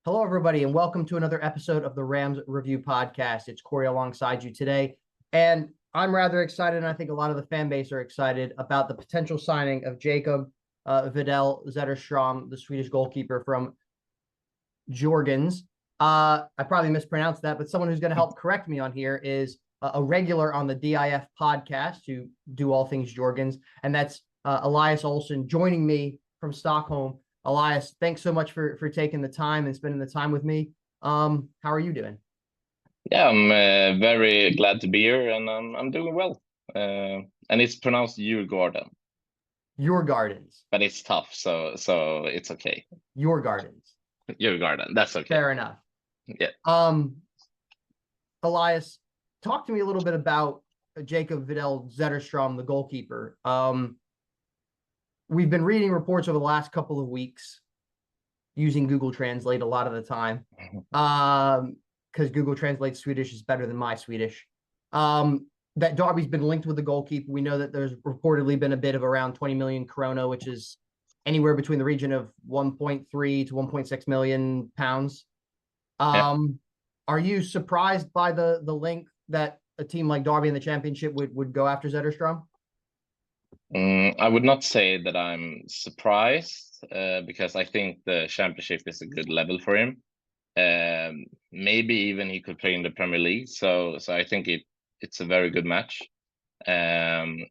Hello, everybody, and welcome to another episode of the Rams Review Podcast. It's Corey alongside you today, and I'm rather excited, and I think a lot of the fan base are excited about the potential signing of Jacob Widell Zetterström, the Swedish goalkeeper from Djurgardens. I probably mispronounced that, but someone who's going to help correct me on here is a regular on the DIF podcast who do all things Djurgardens, and that's Elias Olsson joining me from Stockholm. Elias, thanks so much for taking the time and spending the time with me. How are you doing? Yeah, I'm very glad to be here, and I'm doing well. And it's pronounced Djurgården, Djurgardens. but it's tough, so it's okay. Djurgardens. Djurgården, that's okay. Fair enough. Yeah. Elias, talk to me a little bit about Jacob Widell Zetterström, the goalkeeper. We've been reading reports over the last couple of weeks using Google Translate a lot of the time, because Google Translate Swedish is better than my Swedish. That Darby's been linked with the goalkeeper. We know that there's reportedly been a bid of around 20 million krona, which is anywhere between the region of 1.3 to 1.6 million pounds. Are you surprised by the link that a team like Derby in the championship would go after Zetterstrom? I would not say that I'm surprised, because I think the championship is a good level for him. Maybe even he could play in the Premier League. So I think it's a very good match. And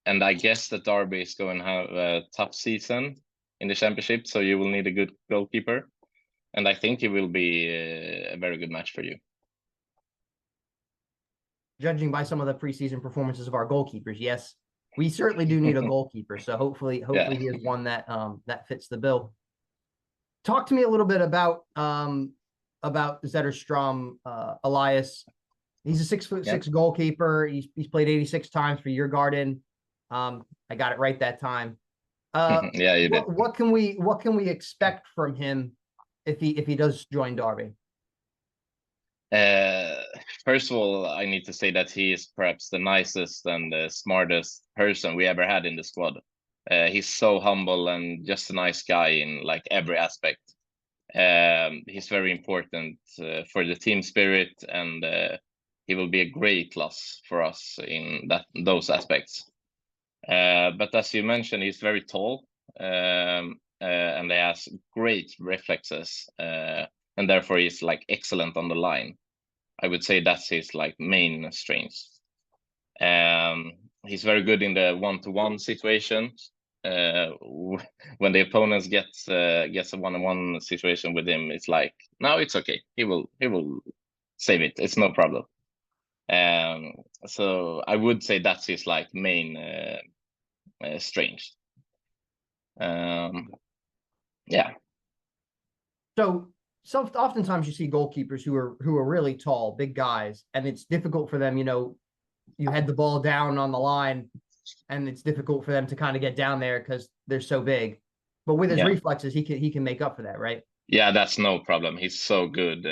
I guess that Derby is going to have a tough season in the championship, so you will need a good goalkeeper. And I think it will be a very good match for you. Judging by some of the preseason performances of our goalkeepers, yes, we certainly do need a goalkeeper. So hopefully Yeah. he is one that fits the bill. Talk to me a little bit about Zetterstrom, Elias. He's a 6'6" goalkeeper. He's played 86 times for Djurgården. I got it right that time. Yeah, you did. What can we expect from him if he does join Derby? First of all, I need to say that he is perhaps the nicest and the smartest person we ever had in the squad. He's so humble and just a nice guy in like every aspect. He's very important for the team spirit, and he will be a great loss for us in those aspects. But as you mentioned, he's very tall, and he has great reflexes, and therefore he's like excellent on the line. I would say that's his like main strength. He's very good in the one-to-one situations. When the opponents gets a one-on-one situation with him, it's like, no, it's okay. He will save it. It's no problem. So I would say that's his like main strength. Yeah. So oftentimes you see goalkeepers who are really tall, big guys, and it's difficult for them. You head the ball down on the line, and it's difficult for them to kind of get down there because they're so big. But with his reflexes, he can make up for that, right? Yeah, that's no problem. He's so good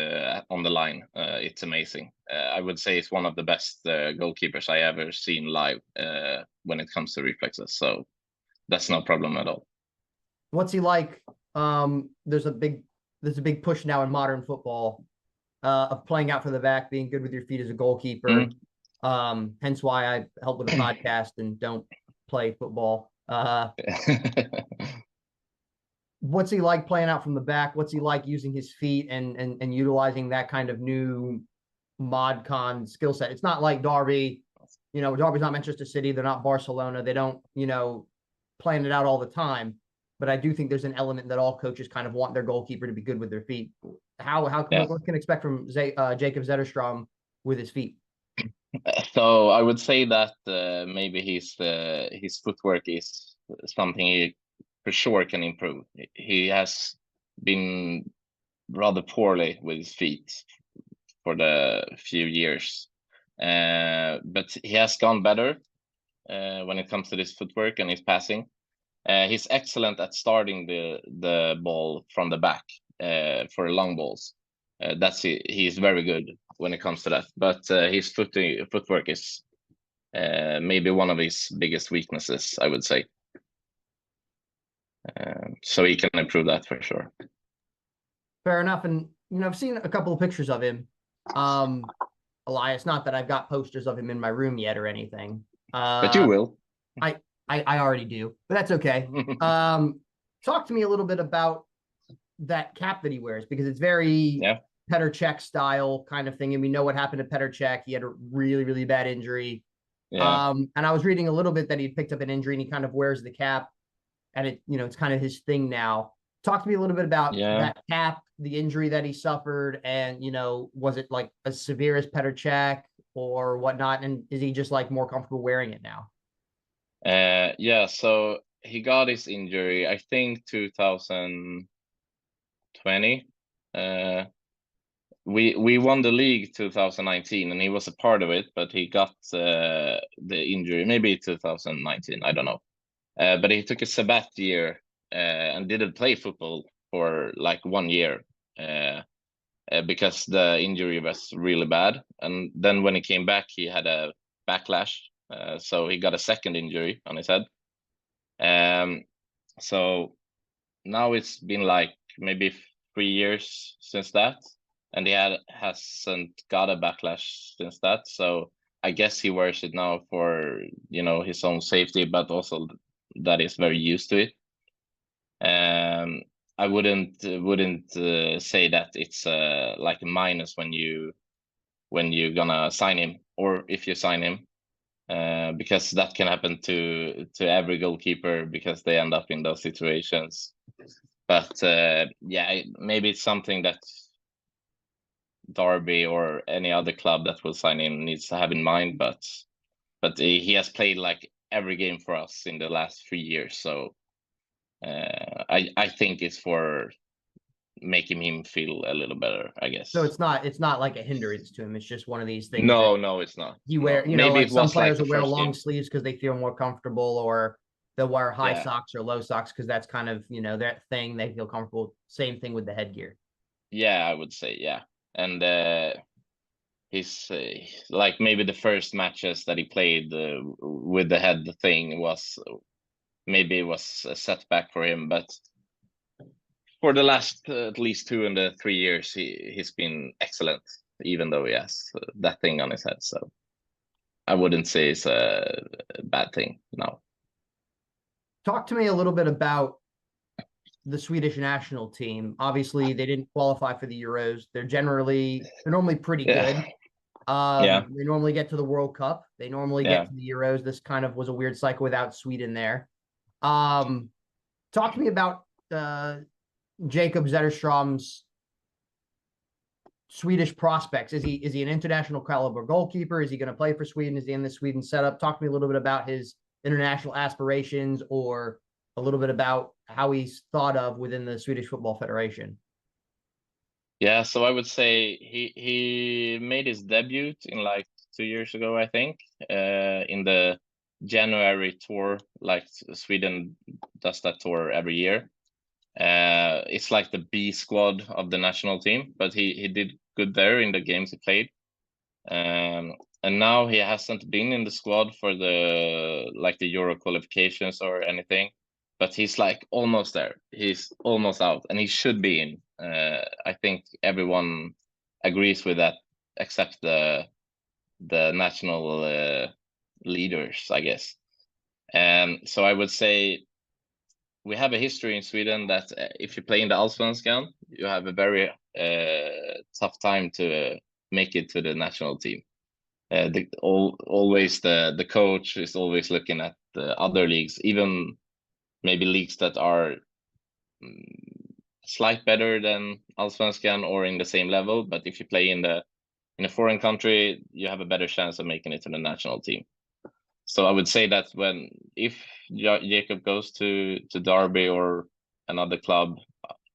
on the line. It's amazing. I would say he's one of the best goalkeepers I ever seen live when it comes to reflexes. So that's no problem at all. What's he like? There's a big push now in modern football of playing out for the back, being good with your feet as a goalkeeper. Hence why I help with the podcast and don't play football. What's he like playing out from the back? What's he like using his feet and utilizing that kind of new mod-con skill set? It's not like Derby. Derby's not Manchester City. They're not Barcelona. They don't, plan it out all the time. But I do think there's an element that all coaches kind of want their goalkeeper to be good with their feet. What can we expect from Jacob Zetterstrom with his feet? So I would say that maybe his footwork is something he for sure can improve. He has been rather poorly with his feet for the few years, but he has gone better when it comes to this footwork and his passing. He's excellent at starting the ball from the back for long balls. He's very good when it comes to that. But his footwork is maybe one of his biggest weaknesses, I would say. So he can improve that for sure. Fair enough. And, I've seen a couple of pictures of him. Elias, not that I've got posters of him in my room yet or anything. But you will. I already do, but that's okay. Talk to me a little bit about that cap that he wears, because it's very Petr Cech style kind of thing. And we know what happened to Petr Cech. He had a really, really bad injury. Yeah. And I was reading a little bit that he picked up an injury and he kind of wears the cap, and it's kind of his thing now. Talk to me a little bit about that cap, the injury that he suffered, and, was it like as severe as Petr Cech or whatnot? And is he just like more comfortable wearing it now? Yeah, so he got his injury, I think 2020. We won the league 2019 and he was a part of it, but he got the injury maybe 2019, I don't know. But he took a sabbat year and didn't play football for like 1 year because the injury was really bad. And then when he came back, he had a backlash. So he got a second injury on his head. So now it's been like maybe 3 years since that, and he hasn't got a backlash since that. So I guess he wears it now for his own safety, but also that he's very used to it. I wouldn't say that it's like a minus when you're gonna sign him, or if you sign him. Because that can happen to every goalkeeper, because they end up in those situations. But maybe it's something that Derby or any other club that will sign him needs to have in mind. But he has played like every game for us in the last 3 years, so I think it's for making him feel a little better, I guess. So it's not like a hindrance to him. It's just one of these things. No, it's not. You wear, maybe like some players like will wear long sleeves because they feel more comfortable, or they'll wear high socks or low socks because that's kind of, that thing they feel comfortable. Same thing with the headgear. Yeah, I would say, yeah. And he's like maybe the first matches that he played with the head thing was a setback for him, but for the last at least 2 and 3 years, he's been excellent, even though he has that thing on his head. So I wouldn't say it's a bad thing. No. Talk to me a little bit about the Swedish national team. Obviously, they didn't qualify for the Euros. They're normally pretty good. They normally get to the World Cup. They normally get to the Euros. This kind of was a weird cycle without Sweden there. Talk to me about Jacob Zetterstrom's Swedish prospects. Is he an international caliber goalkeeper? Is he going to play for Sweden? Is he in the Sweden setup? Talk to me a little bit about his international aspirations, or a little bit about how he's thought of within the Swedish Football Federation. Yeah, so I would say he made his debut in like 2 years ago, I think, in the January tour. Like Sweden does that tour every year. It's like the B squad of the national team, but he did good there in the games he played. And now he hasn't been in the squad for the Euro qualifications or anything, but he's like almost there. He's almost out, and he should be in. I think everyone agrees with that, except the national leaders, I guess. And so I would say we have a history in Sweden that if you play in the Allsvenskan, you have a very tough time to make it to the national team. Always the coach is always looking at the other leagues, even maybe leagues that are slight better than Allsvenskan or in the same level. But if you play in a foreign country, you have a better chance of making it to the national team. So I would say that if Jacob goes to Derby or another club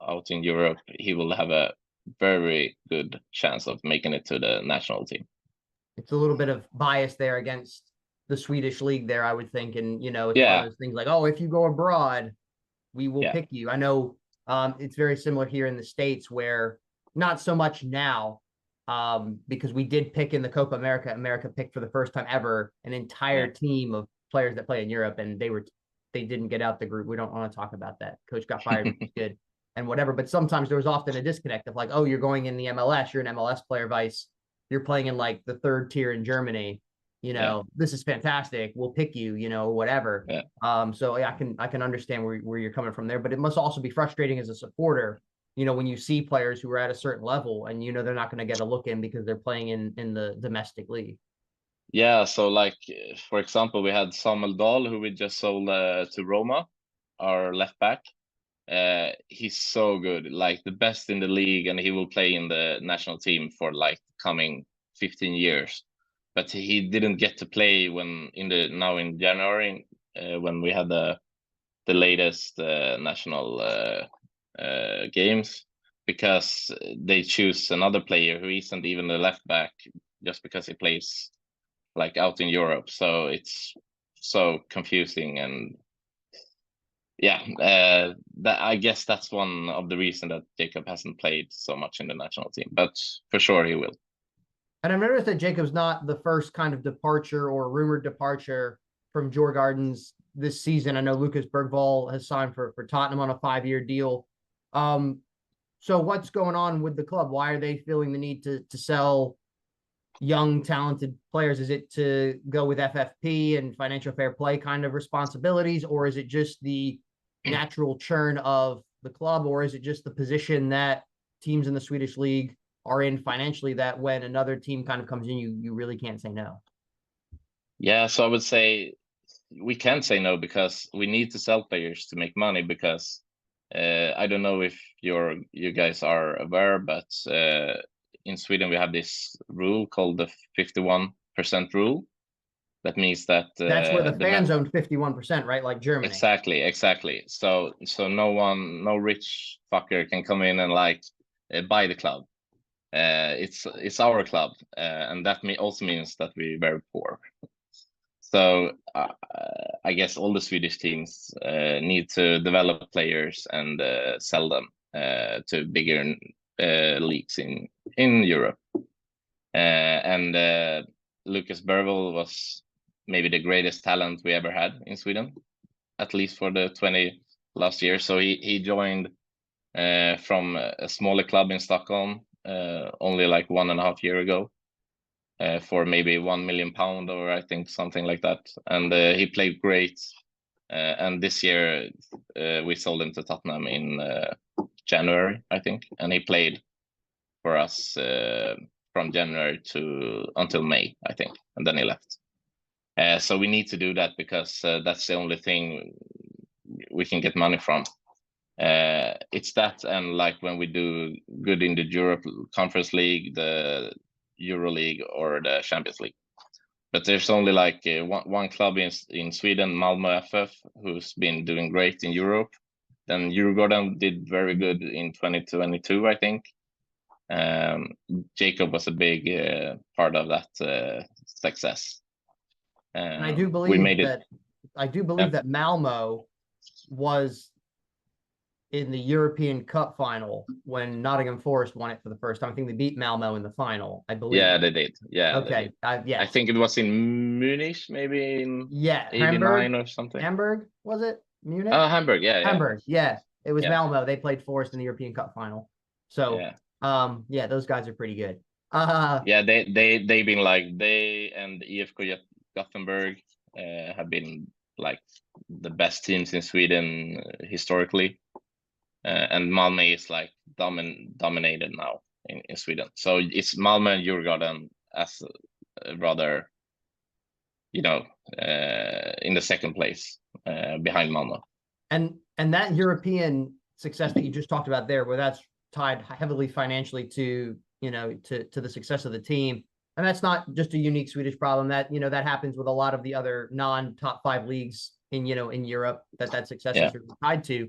out in Europe, he will have a very good chance of making it to the national team. It's a little bit of bias there against the Swedish league there, I would think. And, it's one of those things like, oh, if you go abroad, we will pick you. I know it's very similar here in the States, where not so much now, because we did pick in the Copa America. America picked for the first time ever an entire team of players that play in Europe, and they didn't get out the group. We don't want to talk about that. Coach got fired, which is good. and whatever. But sometimes there was often a disconnect of like, oh, you're going in the MLS, you're an MLS player, vice you're playing in like the third tier in Germany. This is fantastic. We'll pick you, whatever. Yeah. So yeah, I can understand where you're coming from there, but it must also be frustrating as a supporter, when you see players who are at a certain level and they're not going to get a look in because they're playing in the domestic league. Yeah, so like for example, we had Samuel Dahl, who we just sold to Roma, our left back. He's so good, like the best in the league, and he will play in the national team for like coming 15 years. But he didn't get to play now in January when we had the latest national games, because they choose another player who isn't even the left back just because he plays like out in Europe. So it's so confusing, and that I guess that's one of the reasons that Jacob hasn't played so much in the national team, but for sure he will. And I've noticed that Jacob's not the first kind of departure or rumored departure from Djurgardens this season. I know Lucas Bergvall has signed for Tottenham on a 5-year deal. So what's going on with the club? Why are they feeling the need to sell young, talented players? Is it to go with FFP and financial fair play kind of responsibilities, or is it just the natural churn of the club, or is it just the position that teams in the Swedish league are in financially, that when another team kind of comes in, you really can't say no? Yeah, so I would say we can't say no because we need to sell players to make money, because I don't know if you guys are aware, but in Sweden we have this rule called the 51% rule. That means that that's where the fans own 51%, right? Like Germany. Exactly. So no rich fucker can come in and like buy the club. It's our club, and that also means that we're very poor. So I guess all the Swedish teams need to develop players and sell them to bigger leagues in Europe. And Lucas Bergvall was maybe the greatest talent we ever had in Sweden, at least for the 20 last year. So he joined from a smaller club in Stockholm only like 1.5 years ago for maybe £1 million, or I think something like that. And he played great. And this year we sold him to Tottenham in January, I think, and he played for us from January until May, I think, and then he left. So we need to do that because that's the only thing we can get money from. It's that, and like when we do good in the Europe Conference League, the Euro League, or the Champions League. But there's only like one club in Sweden, Malmö FF, who's been doing great in Europe. Then Djurgården did very good in 2022, I think. Jacob was a big part of that success. And I do believe that Malmo was in the European Cup final when Nottingham Forest won it for the first time. I think they beat Malmo in the final, I believe. Yeah, they did. Yeah. Okay. I think it was in Munich, maybe in 89 Hamburg, or something. Hamburg, was it? Munich? Oh, Hamburg. Yeah. Hamburg. Yeah. It was Malmo. They played Forest in the European Cup final. So, those guys are pretty good. They've been like, they and IFK Gothenburg have been like the best teams in Sweden historically. And Malmö is like dominated now in Sweden. So it's Malmö and Djurgården as rather, in the second place behind Malmö. And that European success that you just talked about there, where that's tied heavily financially to the success of the team, and that's not just a unique Swedish problem. That that happens with a lot of the other non-top 5 leagues in Europe. That success is really tied to.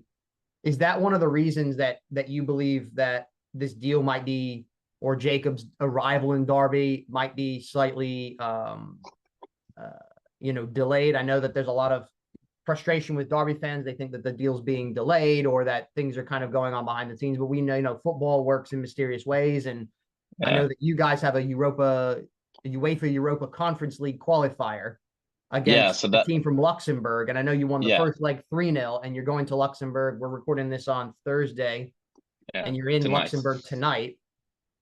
Is that one of the reasons that you believe that this deal might be, or Jacob's arrival in Derby might be slightly, delayed? I know that there's a lot of frustration with Derby fans. They think that the deal's being delayed, or that things are kind of going on behind the scenes. But we know, football works in mysterious ways, and I know that you guys have a UEFA Europa Conference League qualifier. against so a that, team from Luxembourg. And I know you won the yeah, first leg 3-0, and you're going to Luxembourg. We're recording this on Thursday, yeah, and you're in tonight. Luxembourg tonight.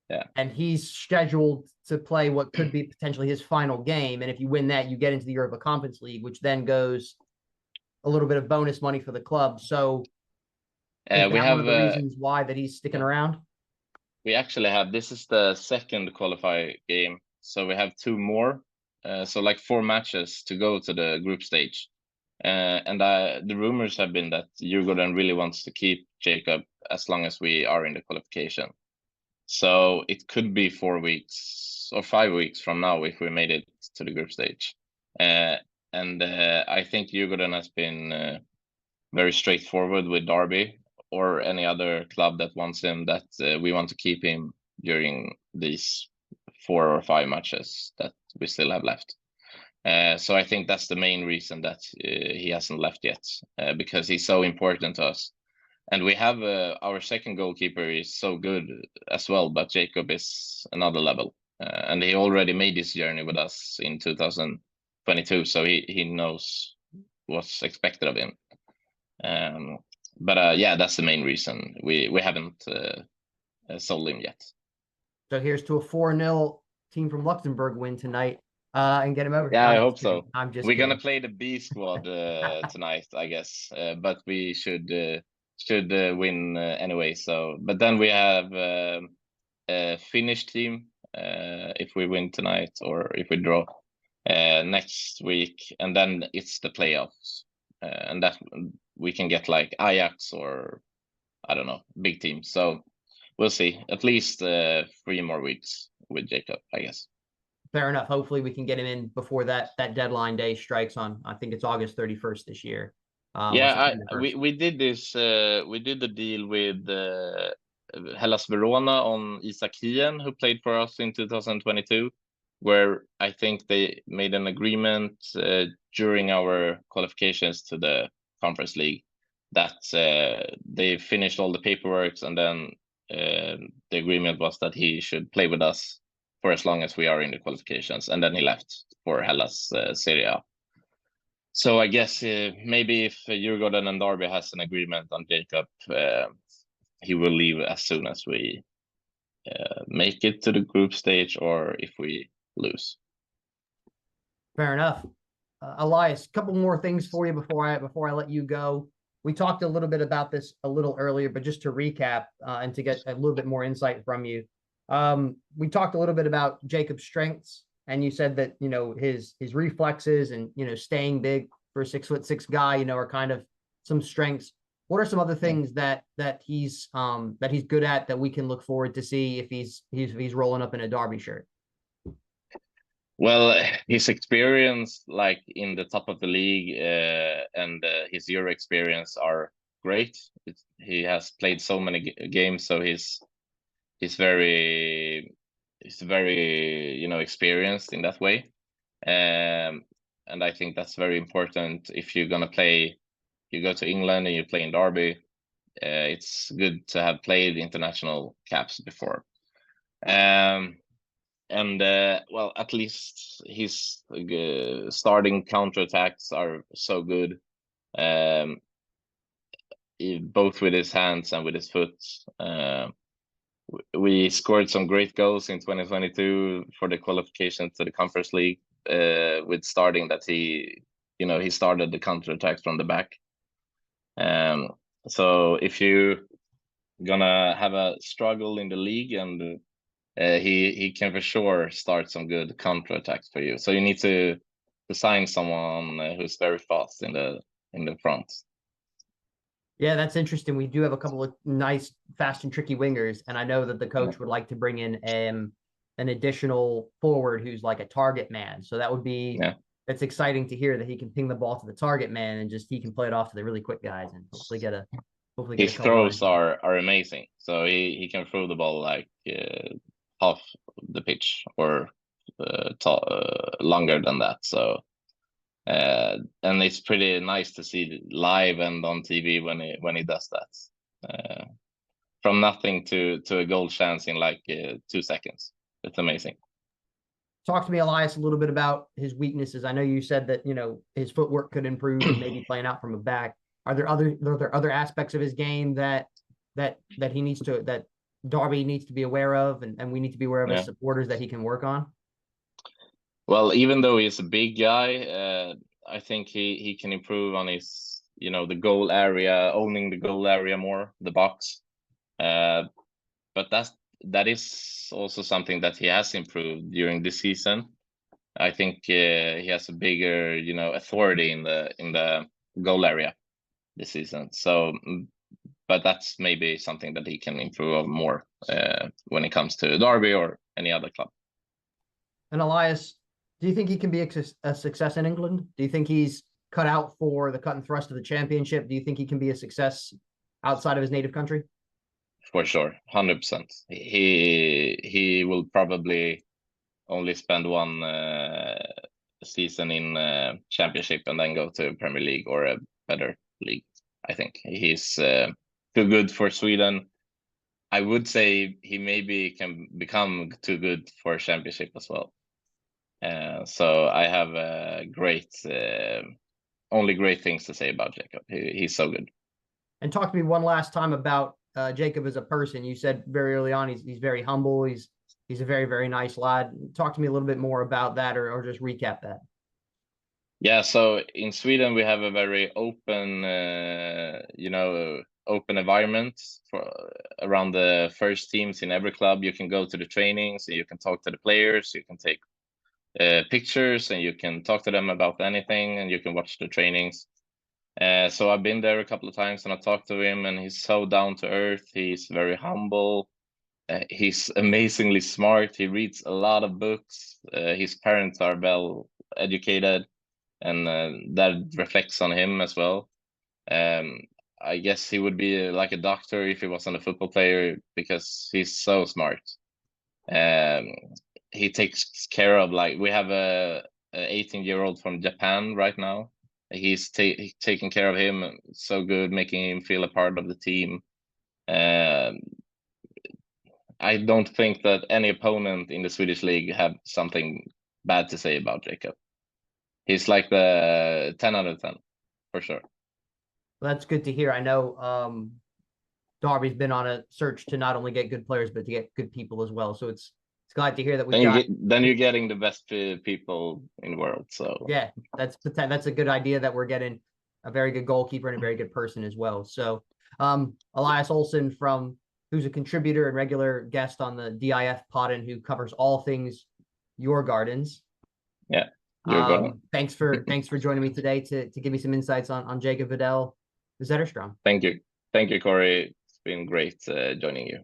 Yeah. And he's scheduled to play what could be potentially his final game. And if you win that, you get into the Europa Conference League, which then goes a little bit of bonus money for the club. So is we that have one of the reasons why that he's sticking around? we actually have, this is the second qualify game, so we have 2 more, so like 4 matches to go to the group stage. And the rumors have been that Djurgården really wants to keep Jacob as long as we are in the qualification. So it could be 4 weeks or 5 weeks from now if we made it to the group stage. And I think Djurgården has been very straightforward with Derby or any other club that wants him, that we want to keep him during these 4 or 5 matches that we still have left. So I think that's the main reason that he hasn't left yet, because he's so important to us. And we have our second goalkeeper is so good as well, but Jacob is another level. And he already made this journey with us in 2022, so he knows what's expected of him. But yeah, that's the main reason we haven't sold him yet. So here's to a 4-0 team from Luxembourg win tonight, and get him over. Yeah, I hope so. I'm just We're kidding. gonna play the B squad tonight, I guess, but we should win anyway. So, but then we have a Finnish team if we win tonight or if we draw next week, and then it's the playoffs, and that we can get like Ajax or I don't know, big team. So we'll see. At least 3 more weeks with Jacob, I guess. Fair enough. Hopefully we can get him in before that deadline day strikes on, I think it's August 31st this year. Yeah, we did this. We did the deal with Hellas Verona on Isak Hien, who played for us in 2022, where I think they made an agreement during our qualifications to the Conference League that they finished all the paperwork, and then the agreement was that he should play with us for as long as we are in the qualifications, and then he left for Hellas Serie A. So I guess maybe if Djurgården and Derby has an agreement on Jacob, he will leave as soon as we make it to the group stage, or if we lose. Fair enough. Elias, a couple more things for you before I let you go. We talked a little bit about this a little earlier, but just to recap and to get a little bit more insight from you, we talked a little bit about Jacob's strengths, and you said that his reflexes and staying big for a 6'6" guy, are kind of some strengths. What are some other things that he's good at that we can look forward to see if he's rolling up in a Derby shirt? Well, his experience, like in the top of the league, and his Euro experience are great. He has played so many games, so he's very experienced in that way. And I think that's very important if you're gonna play. You go to England and you play in Derby. It's good to have played international caps before. Well, at least his starting counterattacks are so good, both with his hands and with his foot. We scored some great goals in 2022 for the qualification to the Conference League, with starting that he started the counterattacks from the back. So if you're gonna have a struggle in the league, and he can for sure start some good counterattacks for you. So you need to sign someone who's very fast in the front. Yeah, that's interesting. We do have a couple of nice, fast and tricky wingers, and I know that the coach would like to bring in an additional forward who's like a target man. So that would be it's exciting to hear that he can ping the ball to the target man and just he can play it off to the really quick guys and hopefully get a his throws are amazing. So he can throw the ball like half the pitch or longer than that. So and it's pretty nice to see live and on TV when he does that. From nothing to a goal chance in like 2 seconds. It's amazing. Talk to me, Elias, a little bit about his weaknesses. I know you said that, his footwork could improve and maybe playing out from a back. Are there other aspects of his game that he needs to, that Darby needs to be aware of, and we need to be aware of as supporters that he can work on? Well, even though he's a big guy, I think he can improve on his, the goal area, owning the goal area more, the box. But that is also something that he has improved during this season. I think he has a bigger, authority in the goal area this season. So, but that's maybe something that he can improve on more when it comes to Derby or any other club. And Elias, do you think he can be a success in England? Do you think he's cut out for the cut and thrust of the championship? Do you think he can be a success outside of his native country? For sure, 100%. He will probably only spend one season in championship and then go to Premier League or a better league. I think he's too good for Sweden. I would say he maybe can become too good for championship as well. So I have only great things to say about Jacob. He's so good. And talk to me one last time about Jacob as a person. You said very early on he's very humble. He's a very, very nice lad. Talk to me a little bit more about that, or just recap that. Yeah, so in Sweden we have a very open, open environment around the first teams in every club. You can go to the trainings and you can talk to the players. You can take pictures and you can talk to them about anything, and you can watch the trainings. So I've been there a couple of times and I talked to him, and he's so down to earth. He's very humble. He's amazingly smart. He reads a lot of books. His parents are well educated, and that reflects on him as well. I guess he would be like a doctor if he wasn't a football player, because he's so smart. He takes care of, like, we have a 18-year-old from Japan right now. He's taking care of him so good, making him feel a part of the team. I don't think that any opponent in the Swedish league have something bad to say about Jacob. He's like the 10 out of 10 for sure. Well, that's good to hear. I know Darby's been on a search to not only get good players, but to get good people as well. So it's glad to hear that then you're getting the best people in the world. So yeah, that's a good idea, that we're getting a very good goalkeeper and a very good person as well. So Elias Olsson, who's a contributor and regular guest on the DIF Podden, who covers all things Djurgardens. Yeah. Thanks for joining me today to give me some insights on Jacob Widell Zetterström. Thank you, Corey. It's been great joining you.